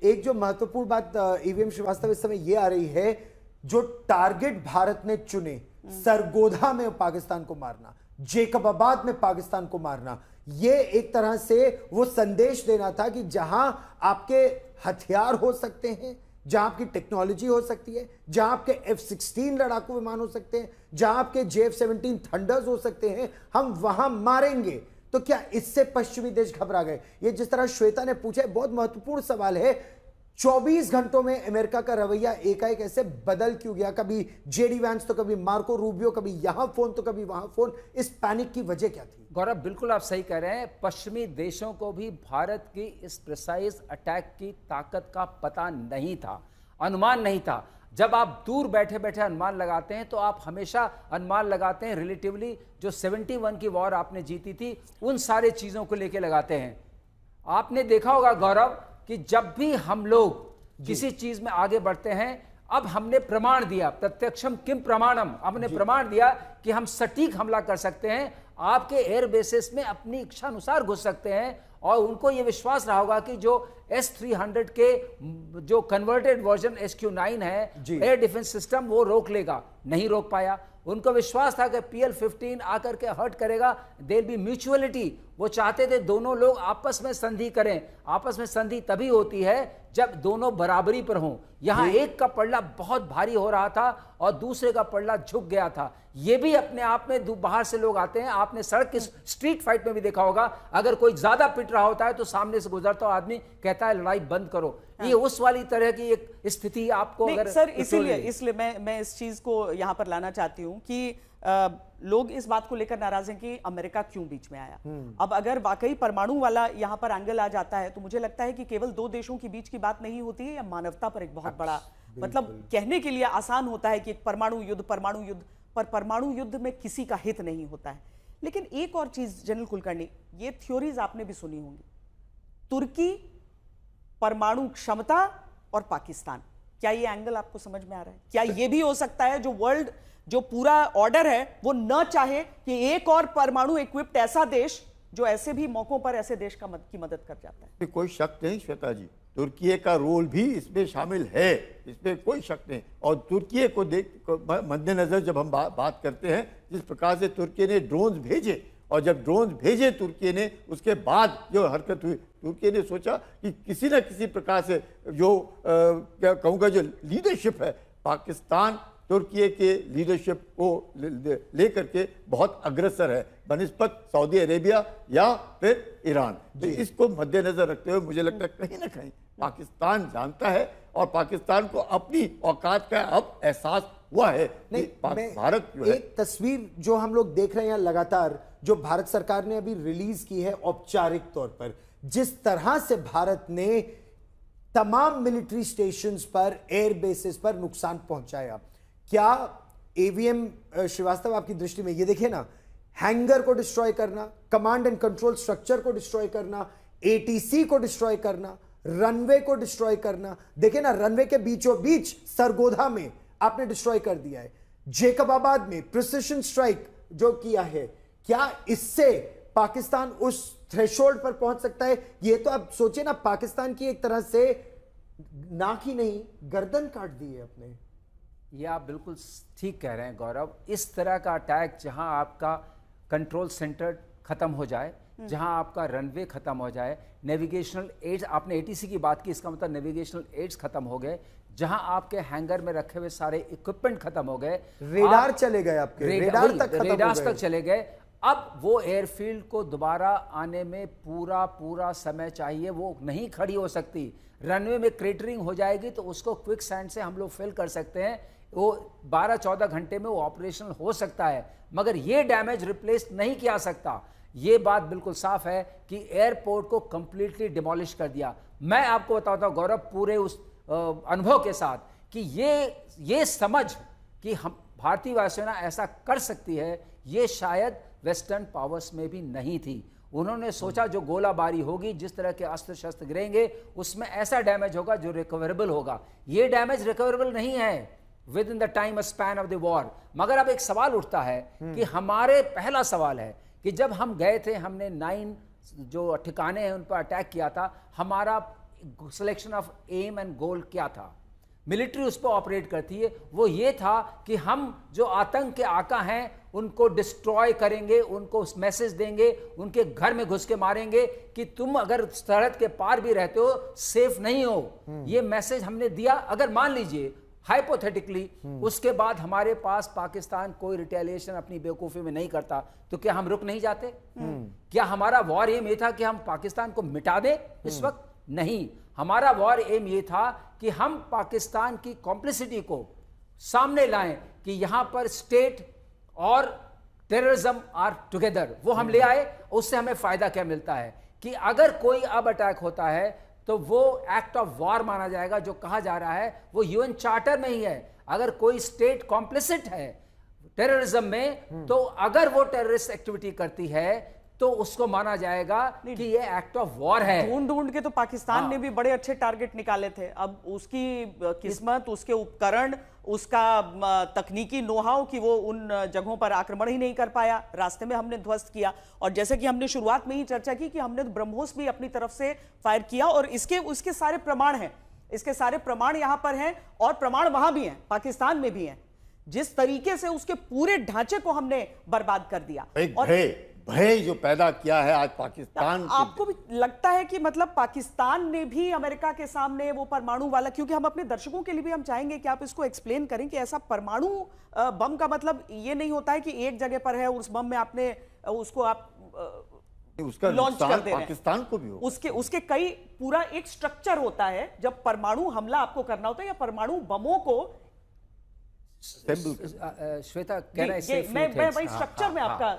एक जो महत्वपूर्ण बात ईवीएम श्रीवास्तव इस समय ये आ रही है, जो टारगेट भारत ने चुने, सरगोधा में पाकिस्तान को मारना, जेकबाबाद में पाकिस्तान को मारना, ये एक तरह से वो संदेश देना था कि जहां आपके हथियार हो सकते हैं, जहां आपकी टेक्नोलॉजी हो सकती है, जहां आपके F-16 लड़ाकू विमान हो सकते हैं, जहां आपके JF-17 थंडर्स हो सकते हैं, हम वहां मारेंगे। तो क्या इससे पश्चिमी देश घबरा गए? ये जिस तरह श्वेता ने पूछा है, बहुत महत्वपूर्ण सवाल है। 24 घंटों में अमेरिका का रवैया एकाएक ऐसे बदल क्यों गया? कभी जेडी वैंस तो कभी मार्को रूबियो, कभी यहां फोन तो कभी वहां फोन। इस पैनिक की वजह क्या थी? गौरव, बिल्कुल आप सही कह रहे हैं। पश्चिमी देशों को भी भारत की इस प्रिसाइज अटैक की ताकत का पता नहीं था, अनुमान नहीं था। जब आप दूर बैठे बैठे अनुमान लगाते हैं तो आप हमेशा अनुमान लगाते हैं रिलेटिवली जो 71 की वॉर आपने जीती थी उन सारे चीज़ों को लेके लगाते हैं। आपने देखा होगा गौरव कि जब भी हम लोग किसी चीज़ में आगे बढ़ते हैं, अब हमने प्रमाण दिया, प्रत्यक्षम किम प्रमाणम, हमने प्रमाण दिया कि हम सटीक हमला कर सकते हैं, आपके एयर बेसिस में अपनी इच्छा अनुसार घुस सकते हैं। और उनको यह विश्वास रहा होगा कि जो S-300 के जो कन्वर्टेड वर्जन SQ-9 है एयर डिफेंस सिस्टम, वो रोक लेगा, नहीं रोक पाया। उनको विश्वास था कि PL-15 आकर के हर्ट करेगा, देयर बी म्यूचुअलिटी। वो चाहते थे दोनों लोग आपस में संधि करें। आपस में संधि तभी होती है जब दोनों बराबरी पर हों। यहां एक का पल्ला बहुत भारी हो रहा था और दूसरे का पल्ला झुक गया था। ये भी अपने आप में बाहर से लोग आते हैं। आपने सड़क की स्ट्रीट फाइट में भी देखा होगा, अगर कोई ज्यादा पिट रहा होता है तो सामने से गुजरता हुआ आदमी कहता है लड़ाई बंद करो। ये उस वाली तरह की एक स्थिति आपको अगर सर, इसलिए मैं इस चीज को यहां पर लाना चाहती हूं कि लोग इस बात को लेकर नाराज हैं कि अमेरिका क्यों बीच में आया। अब अगर वाकई परमाणु वाला यहां पर एंगल आ जाता है तो मुझे लगता है कि केवल दो देशों के बीच की बात नहीं होती है, या मानवता पर एक बहुत बड़ा, मतलब कहने के लिए आसान होता है कि परमाणु युद्ध, पर परमाणु युद्ध में किसी का हित नहीं होता है। लेकिन एक और चीज जनरल कुलकर्णी, ये थ्योरीज आपने भी सुनी होंगी, तुर्की, परमाणु क्षमता और पाकिस्तान, क्या ये एंगल आपको समझ में आ रहा है? क्या ये भी हो सकता है जो वर्ल्ड, जो पूरा ऑर्डर है, वो न चाहे कि एक और परमाणु इक्विप्ड ऐसा देश जो ऐसे भी मौकों पर ऐसे देश की मदद कर जाता है? कोई शक नहीं श्वेता जी, तुर्की का रोल भी इसमें शामिल है, इसमें कोई शक नहीं। और तुर्की को मद्देनजर जब हम बात करते हैं, जिस प्रकार से तुर्की ने ड्रोन्स भेजे, और जब ड्रोन्स भेजे तुर्की ने, उसके बाद जो हरकत हुई, तुर्की ने सोचा कि किसी न किसी प्रकार से जो क्या कहूँगा, जो लीडरशिप है, पाकिस्तान तुर्की के लीडरशिप को लेकर के बहुत अग्रसर है बनिस्बत सऊदी अरेबिया या फिर ईरान। तो इसको मद्देनजर रखते हुए मुझे लगता है कहीं ना कहीं पाकिस्तान जानता है, और पाकिस्तान को अपनी औकात का अब एहसास हुआ है। नहीं, भारत एक तस्वीर जो हम लोग देख रहे हैं लगातार, जो भारत सरकार ने अभी रिलीज की है औपचारिक तौर पर, जिस तरह से भारत ने तमाम मिलिट्री स्टेशंस पर, एयर बेसिस पर नुकसान पहुंचाया, क्या एवीएम श्रीवास्तव आपकी दृष्टि में, ये देखिए ना, हैंगर को डिस्ट्रॉय करना, कमांड एंड कंट्रोल स्ट्रक्चर को डिस्ट्रॉय करना, एटीसी को डिस्ट्रॉय करना, रनवे को डिस्ट्रॉय करना, देखिए ना, रनवे के बीचों बीच सरगोधा में आपने डिस्ट्रॉय कर दिया है, जेकबाबाद में प्रिसिशन स्ट्राइक जो किया है, क्या इससे पाकिस्तान उस थ्रेशोल्ड पर पहुंच सकता है? ये तो आप सोचिए ना, पाकिस्तान की एक तरह से नाक ही नहीं गर्दन काट दी है अपने। ये आप बिल्कुल ठीक कह रहे हैं गौरव। इस तरह का अटैक जहां आपका कंट्रोल सेंटर खत्म हो जाए, जहां आपका रनवे खत्म हो जाए, नेविगेशनल एड्स, आपने एटीसी की बात की, इसका मतलब नेविगेशनल एड्स खत्म हो गए, जहां आपके हैंगर में रखे हुए सारे इक्विपमेंट खत्म हो गए, रेडार चले गए, आपके रेडार तक चले गए। अब वो एयरफील्ड को दोबारा आने में पूरा समय चाहिए, वो नहीं खड़ी हो सकती। रनवे में क्रेटरिंग हो जाएगी तो उसको क्विक सैंड से हम लोग फिल कर सकते हैं, वो 12-14 घंटे में वो ऑपरेशनल हो सकता है, मगर ये डैमेज रिप्लेस नहीं किया सकता। ये बात बिल्कुल साफ है कि एयरपोर्ट को कंप्लीटली डिमोलिश कर दिया। मैं आपको बताता हूं गौरव, पूरे उस अनुभव के साथ, कि ये समझ कि हम भारतीय वायुसेना ऐसा कर सकती है, ये शायद वेस्टर्न पावर्स में भी नहीं थी। उन्होंने सोचा जो गोलाबारी होगी, जिस तरह के अस्त्र शस्त्र गिरेंगे, उसमें ऐसा डैमेज होगा जो रिकवरेबल होगा। ये डैमेज रिकवरेबल नहीं है with in the time span of the war. मगर अब एक सवाल उठता है कि हमारे, पहला सवाल है कि जब हम गए थे, हमने 9 जो ठिकाने हैं उन पर अटैक किया था, हमारा सिलेक्शन ऑफ एम एंड गोल क्या था, मिलिट्री उस पर ऑपरेट करती है। वो ये था कि हम जो आतंक के आका हैं उनको डिस्ट्रॉय करेंगे, उनको मैसेज देंगे, उनके घर में घुस के मारेंगे कि तुम अगर सरहद के पार भी रहते हो सेफ नहीं हो। ये मैसेज हमने दिया। अगर मान लीजिए हाइपोथेटिकली उसके बाद हमारे पास पाकिस्तान कोई रिटेलिएशन अपनी बेवकूफी में नहीं करता, तो क्या हम रुक नहीं जाते? क्या हमारा वॉर एम ये था कि हम पाकिस्तान को मिटा दें इस वक्त? नहीं, हमारा वॉर एम ये था कि हम पाकिस्तान की कॉम्प्लिसिटी को सामने लाएं कि यहां पर स्टेट और टेररिज्म आर टुगेदर। वो हम ले आए। उससे हमें फायदा क्या मिलता है कि अगर कोई अब अटैक होता है तो वो एक्ट ऑफ वॉर माना जाएगा। जो कहा जा रहा है वो यूएन चार्टर में ही है। अगर कोई स्टेट कॉम्प्लिसिट है टेररिज्म में, तो अगर वो टेररिस्ट एक्टिविटी करती है तो उसको माना जाएगा कि ये एक्ट ऑफ वॉर है। ढूंढ के तो पाकिस्तान ने भी बड़े अच्छे टारगेट निकाले थे। अब उसकी किस्मत, उसके उपकरण, उसका तकनीकी नोहाव कि वो उन जगहों पर आक्रमण ही नहीं कर पाया, रास्ते में हमने ध्वस्त किया। और जैसे कि हमने शुरुआत में ही चर्चा की कि हमने ब्रह्मोस भी अपनी तरफ से फायर किया और उसके सारे प्रमाण हैं। इसके सारे प्रमाण यहां पर हैं और प्रमाण वहां भी हैं, पाकिस्तान में भी हैं। जिस तरीके से उसके पूरे ढांचे को हमने बर्बाद कर दिया और भय जो पैदा किया है आज पाकिस्तान। आपको भी लगता है कि मतलब पाकिस्तान ने भी अमेरिका के सामने वो परमाणु वाला, क्योंकि हम अपने दर्शकों के लिए भी हम चाहेंगे कि आप इसको एक्सप्लेन करें कि ऐसा परमाणु बम का मतलब ये नहीं होता है कि एक जगह पर है उस बम में आपने उसको आप उसका लॉन्च कर दे रहे हैं। पाकिस्तान को भी हो। उसके कई पूरा एक स्ट्रक्चर होता है जब परमाणु हमला आपको करना होता है या परमाणु बमों को। श्वेता कह रहा है मैं वही स्ट्रक्चर में आपका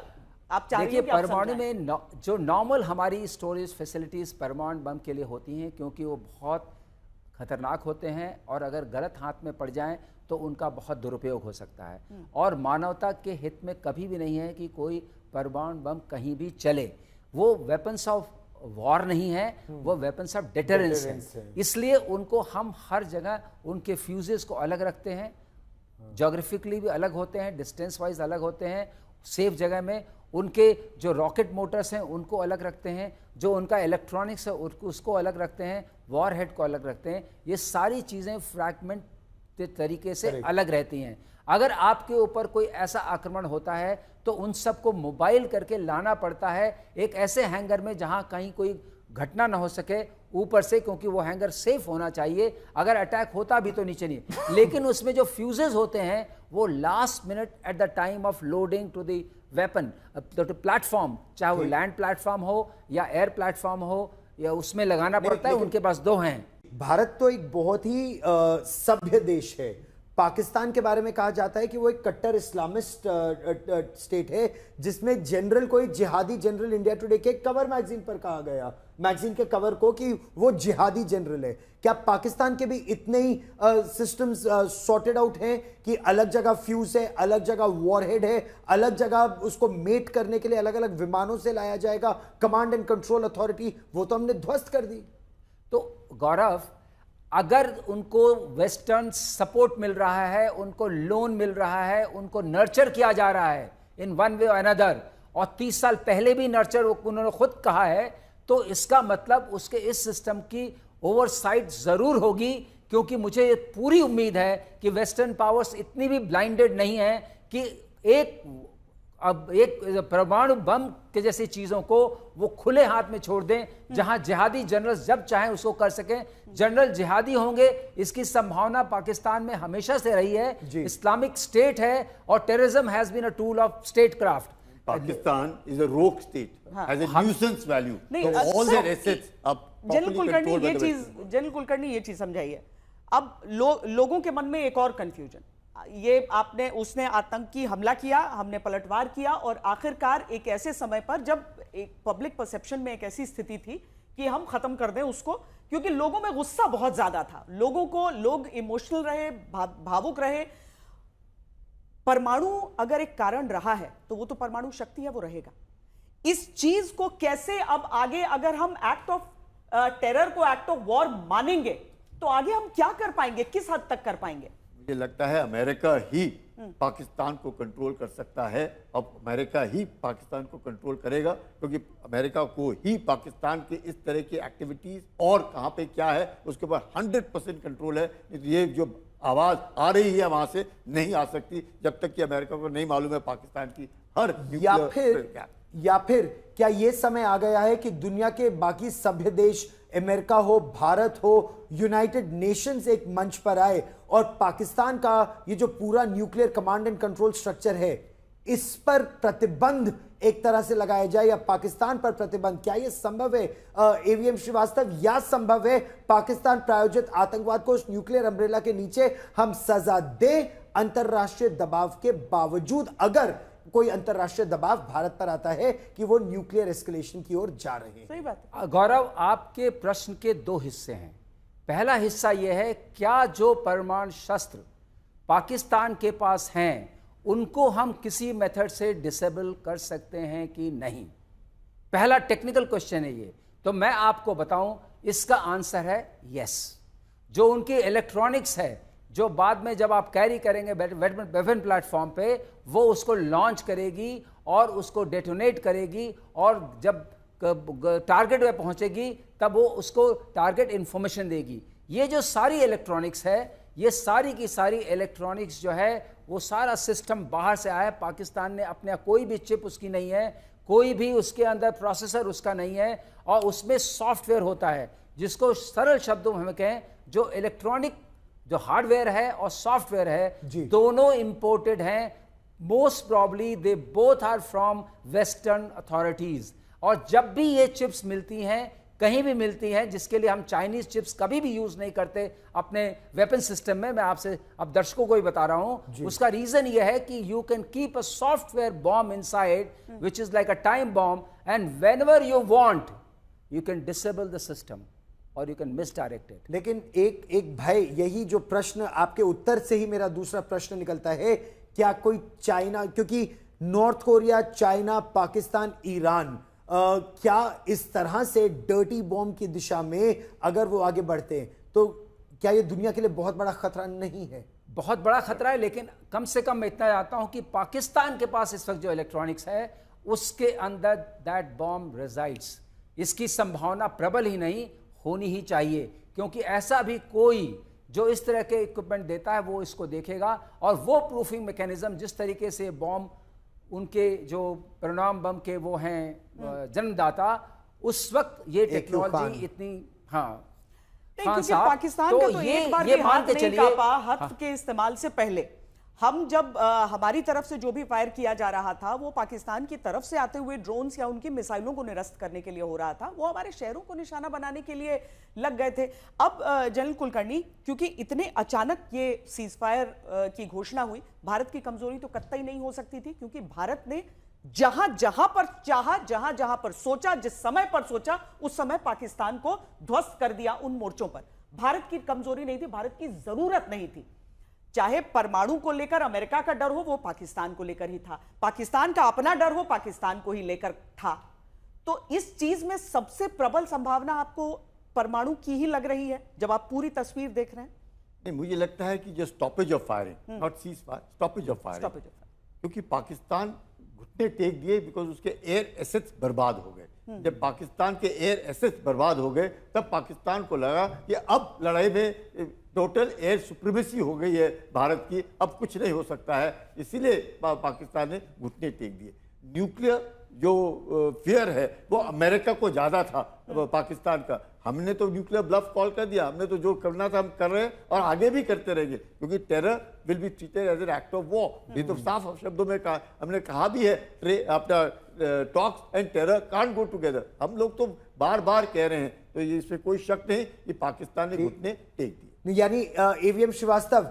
आप देखिए, परमाणु में जो नॉर्मल हमारी स्टोरेज फैसिलिटीज परमाणु बम के लिए होती हैं, क्योंकि वो बहुत खतरनाक होते हैं और अगर गलत हाथ में पड़ जाएं तो उनका बहुत दुरुपयोग हो सकता है। और मानवता के हित में कभी भी नहीं है कि कोई परमाणु बम कहीं भी चले। वो वेपन्स ऑफ वॉर नहीं है, वो वेपन्स ऑफ डिटरेंस है। इसलिए उनको हम हर जगह उनके फ्यूजेस को अलग रखते हैं, ज्योग्राफिकली भी अलग होते हैं, डिस्टेंस वाइज अलग होते हैं, सेफ जगह में। उनके जो रॉकेट मोटर्स हैं उनको अलग रखते हैं, जो उनका इलेक्ट्रॉनिक्स है उसको अलग रखते हैं, वॉर हेड को अलग रखते हैं। ये सारी चीज़ें फ्रैगमेंट तरीके से अलग रहती हैं। अगर आपके ऊपर कोई ऐसा आक्रमण होता है तो उन सबको मोबाइल करके लाना पड़ता है एक ऐसे हैंगर में जहां कहीं कोई घटना ना हो सके ऊपर से, क्योंकि वो हैंगर सेफ होना चाहिए। अगर अटैक होता भी तो नीचे नहीं, लेकिन उसमें जो फ्यूजेस होते हैं वो last minute at the time of loading to the weapon platform, चाहे वो लैंड प्लेटफॉर्म हो या एयर प्लेटफॉर्म हो, या उसमें लगाना पड़ता है। उनके पास दो हैं। भारत तो एक बहुत ही सभ्य देश है। पाकिस्तान के बारे में कहा जाता है कि वो एक कट्टर इस्लामिस्ट स्टेट है, जिसमें जनरल कोई जिहादी जनरल इंडिया टुडे के कवर मैगजीन पर कहा गया, मैगजीन के कवर को, कि वो जिहादी जनरल है। क्या पाकिस्तान के भी इतने ही सिस्टम्स सॉर्टेड आउट हैं कि अलग जगह फ्यूज है, अलग जगह वॉरहेड है, अलग जगह उसको मेट करने के लिए अलग अलग विमानों से लाया जाएगा, कमांड एंड कंट्रोल अथॉरिटी वो तो हमने ध्वस्त कर दी। तो गौरव, अगर उनको वेस्टर्न सपोर्ट मिल रहा है, उनको लोन मिल रहा है, उनको नर्चर किया जा रहा है इन वन वे और अनदर, और 30 साल पहले भी नर्चर उन्होंने खुद कहा है, तो इसका मतलब उसके इस सिस्टम की ओवरसाइट जरूर होगी। क्योंकि मुझे पूरी उम्मीद है कि वेस्टर्न पावर्स इतनी भी ब्लाइंडेड नहीं है कि एक परमाणु बम के जैसी चीजों को वो खुले हाथ में छोड़ दें, जहां जिहादी जनरल जब चाहें उसको कर सकें। जनरल जिहादी होंगे इसकी संभावना पाकिस्तान में हमेशा से रही है। इस्लामिक स्टेट है और terrorism has been a tool of statecraft. Pakistan is a rogue state, has a nuisance value, so all their assets अब जनरल कुलकर्णी ये चीज समझाइए। अब लोगों के मन में एक और कंफ्यूजन, ये उसने आतंकी हमला किया, हमने पलटवार किया, और आखिरकार एक ऐसे समय पर जब एक पब्लिक परसेप्शन में एक ऐसी स्थिति थी कि हम खत्म कर दें उसको, क्योंकि लोगों में गुस्सा बहुत ज्यादा था, लोग इमोशनल रहे, भावुक रहे। परमाणु अगर एक कारण रहा है तो वो तो परमाणु शक्ति है, वो रहेगा। इस चीज को कैसे अब आगे, अगर हम एक्ट ऑफ टेरर को एक्ट ऑफ वॉर मानेंगे तो आगे हम क्या कर पाएंगे, किस हद तक कर पाएंगे? मुझे लगता है अमेरिका ही पाकिस्तान को कंट्रोल कर सकता है। अब अमेरिका ही पाकिस्तान को कंट्रोल करेगा, क्योंकि अमेरिका को ही पाकिस्तान के इस तरह की एक्टिविटीज और कहाँ पे क्या है उसके ऊपर 100% कंट्रोल है। ये जो आवाज आ रही है वहां से नहीं आ सकती जब तक कि अमेरिका को नहीं मालूम है पाकिस्तान की हर या फिर क्या यह समय आ गया है कि दुनिया के बाकी सभ्य देश, अमेरिका हो, भारत हो, यूनाइटेड नेशंस एक मंच पर आए और पाकिस्तान का ये जो पूरा nuclear command and control structure है इस पर प्रतिबंध एक तरह से लगाया जाए, या पाकिस्तान पर प्रतिबंध? क्या यह संभव है एवीएम श्रीवास्तव? या संभव है पाकिस्तान प्रायोजित आतंकवाद को उस न्यूक्लियर अम्ब्रेला के नीचे हम सजा दें अंतरराष्ट्रीय दबाव के बावजूद, अगर कोई अंतरराष्ट्रीय दबाव भारत पर आता है कि वो न्यूक्लियर एस्केलेशन की ओर जा रहे हैं? सही बात है। गौरव, आपके प्रश्न के दो हिस्से हैं। पहला हिस्सा यह है, क्या जो परमाणु शस्त्र पाकिस्तान के पास हैं उनको हम किसी मेथड से डिसेबल कर सकते हैं कि नहीं? पहला टेक्निकल क्वेश्चन है ये। तो मैं आपको बताऊं, इसका आंसर है यस। जो उनकी इलेक्ट्रॉनिक्स है, जो बाद में जब आप कैरी करेंगे वेपन प्लेटफॉर्म पे, वो उसको लॉन्च करेगी और उसको डेटोनेट करेगी, और जब टारगेट पे पहुंचेगी तब वो उसको टारगेट इंफॉर्मेशन देगी। ये जो सारी इलेक्ट्रॉनिक्स है, ये सारी की सारी इलेक्ट्रॉनिक्स जो है वो सारा सिस्टम बाहर से आया। पाकिस्तान ने अपने कोई भी चिप उसकी नहीं है, कोई भी उसके अंदर प्रोसेसर उसका नहीं है, और उसमें सॉफ्टवेयर होता है जिसको सरल शब्दों में हम कहें, जो इलेक्ट्रॉनिक जो हार्डवेयर है और सॉफ्टवेयर है दोनों इंपोर्टेड हैं। Most probably they both are from western authorities. और जब भी ये चिप्स मिलती हैं, कहीं भी मिलती हैं, जिसके लिए हम चाइनीज चिप्स कभी भी यूज नहीं करते अपने वेपन सिस्टम में, मैं आपसे अब दर्शकों को ही बता रहा हूं, उसका रीजन यह है कि you can keep a software bomb inside which is like a time bomb, and whenever you want you can disable the system और यू कैन मिसडायरेक्ट इट। लेकिन एक भाई, यही जो प्रश्न आपके उत्तर से ही मेरा दूसरा प्रश्न निकलता है, क्या कोई चाइना, क्योंकि north Korea, China, Pakistan, Iran, क्या इस तरह से डर्टी बॉम्ब की दिशा में अगर वो आगे बढ़ते हैं तो क्या ये दुनिया के लिए बहुत बड़ा खतरा नहीं है? बहुत बड़ा खतरा है, लेकिन कम से कम मैं इतना जानता हूं कि पाकिस्तान के पास इस वक्त जो इलेक्ट्रॉनिक्स है उसके अंदर दैट बॉम्ब रेजाइड्स। इसकी संभावना प्रबल ही नहीं, होनी ही चाहिए, क्योंकि ऐसा भी कोई जो इस तरह के इक्विपमेंट देता है वो इसको देखेगा, और वो प्रूफिंग मैकेनिज्म जिस तरीके से बॉम्ब, उनके जो परिणाम बम के वो हैं जन्मदाता, उस वक्त ये टेक्नोलॉजी इतनी क्योंकि पाकिस्तान का तो एक बार भी हाथ नहीं कांपा हथ के इस्तेमाल से पहले। हम जब हमारी तरफ से जो भी फायर किया जा रहा था वो पाकिस्तान की तरफ से आते हुए ड्रोन्स या उनकी मिसाइलों को निरस्त करने के लिए हो रहा था, वो हमारे शहरों को निशाना बनाने के लिए लग गए थे। अब जनरल कुलकर्णी, क्योंकि इतने अचानक ये सीज फायर की घोषणा हुई, भारत की कमजोरी तो कतई नहीं हो सकती थी, क्योंकि भारत ने जहां जहां पर चाहा, जहां जहां पर सोचा, जिस समय पर सोचा, उस समय पाकिस्तान को ध्वस्त कर दिया उन मोर्चों पर। भारत की कमजोरी नहीं थी, भारत की जरूरत नहीं थी। चाहे परमाणु को लेकर अमेरिका का डर हो, वो पाकिस्तान को लेकर ही था, पाकिस्तान का अपना डर हो, पाकिस्तान को ही लेकर था। तो इस चीज में सबसे प्रबल संभावना आपको परमाणु की ही लग रही है जब आप पूरी तस्वीर देख रहे हैं? नहीं, मुझे लगता है कि जो stoppage of firing, not cease fire, stoppage of firing, क्योंकि पाकिस्तान घुटने टेक दिए बिकॉज उसके एयर एसेट्स बर्बाद हो गए। जब पाकिस्तान के एयर एसेट्स बर्बाद हो गए तब पाकिस्तान को लगा कि अब लड़ाई में टोटल एयर सुप्रीमेसी हो गई है भारत की, अब कुछ नहीं हो सकता है, इसीलिए पाकिस्तान ने घुटने टेक दिए। न्यूक्लियर जो फियर है वो अमेरिका को ज्यादा था पाकिस्तान का। हमने तो न्यूक्लियर ब्लफ कॉल कर दिया, हमने तो जो करना था हम कर रहे हैं और आगे भी करते रहेंगे, क्योंकि terror will be treated as an act of war. ये तो साफ शब्दों में कहा, हमने कहा भी है, अपना talks and terror can't go together. हम लोग तो बार बार कह रहे हैं, तो इसमें कोई शक नहीं कि पाकिस्तान ने घुटने टेक दिए। यानी एवीएम श्रीवास्तव,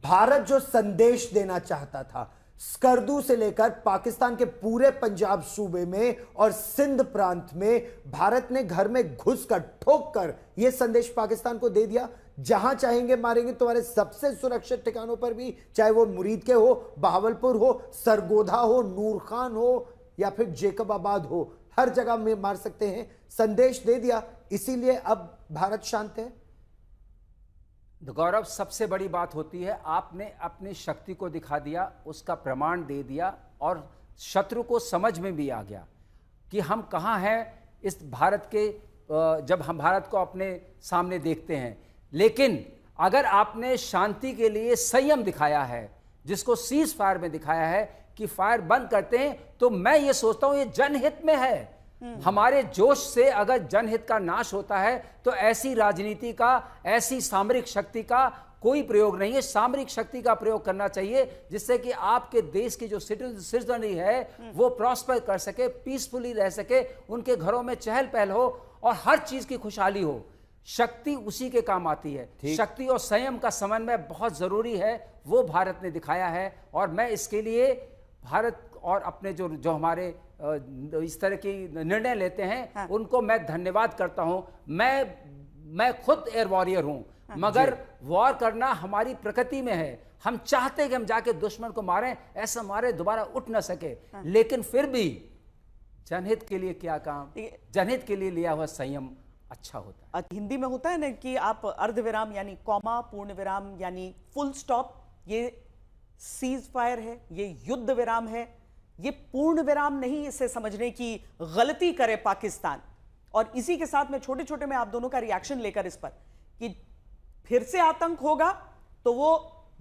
भारत जो संदेश देना चाहता था, स्कर्दू से लेकर पाकिस्तान के पूरे पंजाब सूबे में और सिंध प्रांत में भारत ने घर में घुसकर ठोक कर यह संदेश पाकिस्तान को दे दिया, जहां चाहेंगे मारेंगे, तुम्हारे सबसे सुरक्षित ठिकानों पर भी, चाहे वो मुरीद के हो, बहावलपुर हो, सरगोधा हो, नूर खान हो या फिर जेकबाबाद हो, हर जगह में मार सकते हैं, संदेश दे दिया। इसीलिए अब भारत शांत है। तो गौरव, सबसे बड़ी बात होती है आपने अपनी शक्ति को दिखा दिया, उसका प्रमाण दे दिया और शत्रु को समझ में भी आ गया कि हम कहाँ हैं इस भारत के, जब हम भारत को अपने सामने देखते हैं। लेकिन अगर आपने शांति के लिए संयम दिखाया है, जिसको सीज फायर में दिखाया है कि फायर बंद करते हैं, तो मैं ये सोचता हूं ये जनहित में है। हमारे जोश से अगर जनहित का नाश होता है तो ऐसी राजनीति का, ऐसी सामरिक शक्ति का कोई प्रयोग नहीं है। सामरिक शक्ति का प्रयोग करना चाहिए जिससे कि आपके देश की जो सिटीजनरी है वो प्रॉस्पर कर सके, पीसफुली रह सके, उनके घरों में चहल पहल हो और हर चीज की खुशहाली हो। शक्ति उसी के काम आती है। शक्ति और संयम का समन्वय बहुत जरूरी है, वो भारत ने दिखाया है। और मैं इसके लिए भारत और अपने जो हमारे इस तरह की निर्णय लेते हैं उनको मैं धन्यवाद करता हूं। मैं खुद एयर वॉरियर हूं, मगर वॉर करना हमारी प्रकृति में है। हम चाहते हैं कि हम जाके दुश्मन को मारें, ऐसा मारे दोबारा उठ ना सके, लेकिन फिर भी जनहित के लिए क्या काम, जनहित के लिए लिया हुआ संयम अच्छा होता है। हिंदी में होता है ना कि आप अर्धविराम यानी कॉमा, पूर्ण विराम यानी फुल स्टॉप, ये सीज फायर है, ये युद्ध विराम है, ये पूर्ण विराम नहीं। इसे समझने की गलती करे पाकिस्तान। और इसी के साथ में छोटे छोटे में आप दोनों का रिएक्शन लेकर इस पर कि फिर से आतंक होगा तो वो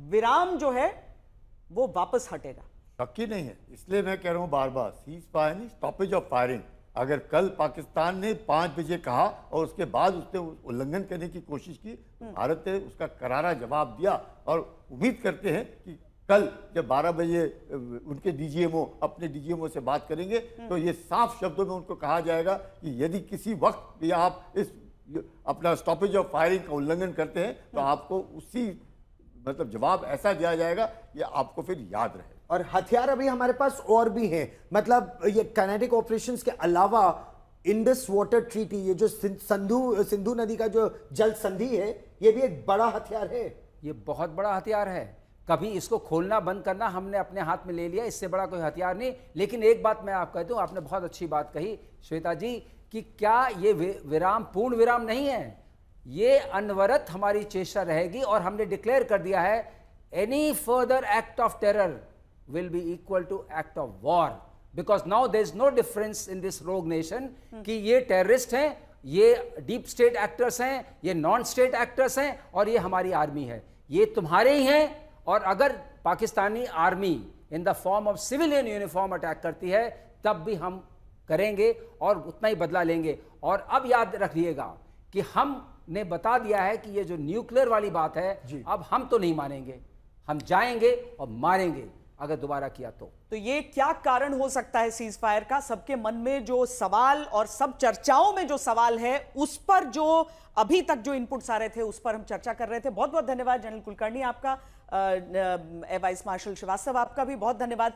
विराम जो है वो वापस हटेगा। शक ही नहीं है। इसलिए मैं कह रहा हूं बार बार, सीज फायर नहीं, स्टॉपेज ऑफ फायरिंग। अगर कल पाकिस्तान ने 5 बजे कहा और उसके बाद उसने उल्लंघन करने की कोशिश की, भारत ने उसका करारा जवाब दिया। और उम्मीद करते हैं कि कल जब 12 बजे उनके डीजीएमओ अपने डीजीएमओ से बात करेंगे तो ये साफ शब्दों में उनको कहा जाएगा कि यदि किसी वक्त भी आप इस अपना स्टॉपेज ऑफ फायरिंग का उल्लंघन करते हैं तो आपको उसी मतलब जवाब ऐसा दिया जाएगा कि आपको फिर याद रहे। और हथियार अभी हमारे पास और भी हैं, मतलब ये काइनेटिक ऑपरेशंस के अलावा इंडस वाटर ट्रीटी, ये जो सिंधु नदी का जो जल संधि है, ये भी एक बड़ा हथियार है। ये बहुत बड़ा हथियार है। कभी इसको खोलना बंद करना हमने अपने हाथ में ले लिया, इससे बड़ा कोई हथियार नहीं। लेकिन एक बात मैं आपको कह दूं, आपने बहुत अच्छी बात कही श्वेता जी, कि क्या ये विराम पूर्ण विराम नहीं है, ये अनवरत हमारी चेष्टा रहेगी। और हमने डिक्लेयर कर दिया है any further act of terror will be equal to act of war, because now there is no difference in this rogue nation कि ये टेररिस्ट हैं, ये डीप स्टेट एक्टर्स हैं, ये नॉन स्टेट एक्टर्स हैं और ये हमारी आर्मी है। ये तुम्हारे ही हैं। और अगर Pakistani army in the form of civilian uniform attack करती है तब भी हम करेंगे और उतना ही बदला लेंगे। और अब याद रखिएगा कि हमने बता दिया है कि ये जो न्यूक्लियर वाली बात है, अब हम तो नहीं मानेंगे, हम जाएंगे और मारेंगे अगर दोबारा किया तो ये क्या कारण हो सकता है सीज फायर का? सबके मन में जो सवाल और सब चर्चाओं में जो सवाल है उस पर जो अभी तक जो इनपुट्स आ रहे थे उस पर हम चर्चा कर रहे थे। बहुत बहुत धन्यवाद जनरल कुलकर्णी आपका, वाइस मार्शल श्रीवास्तव आपका भी बहुत धन्यवाद।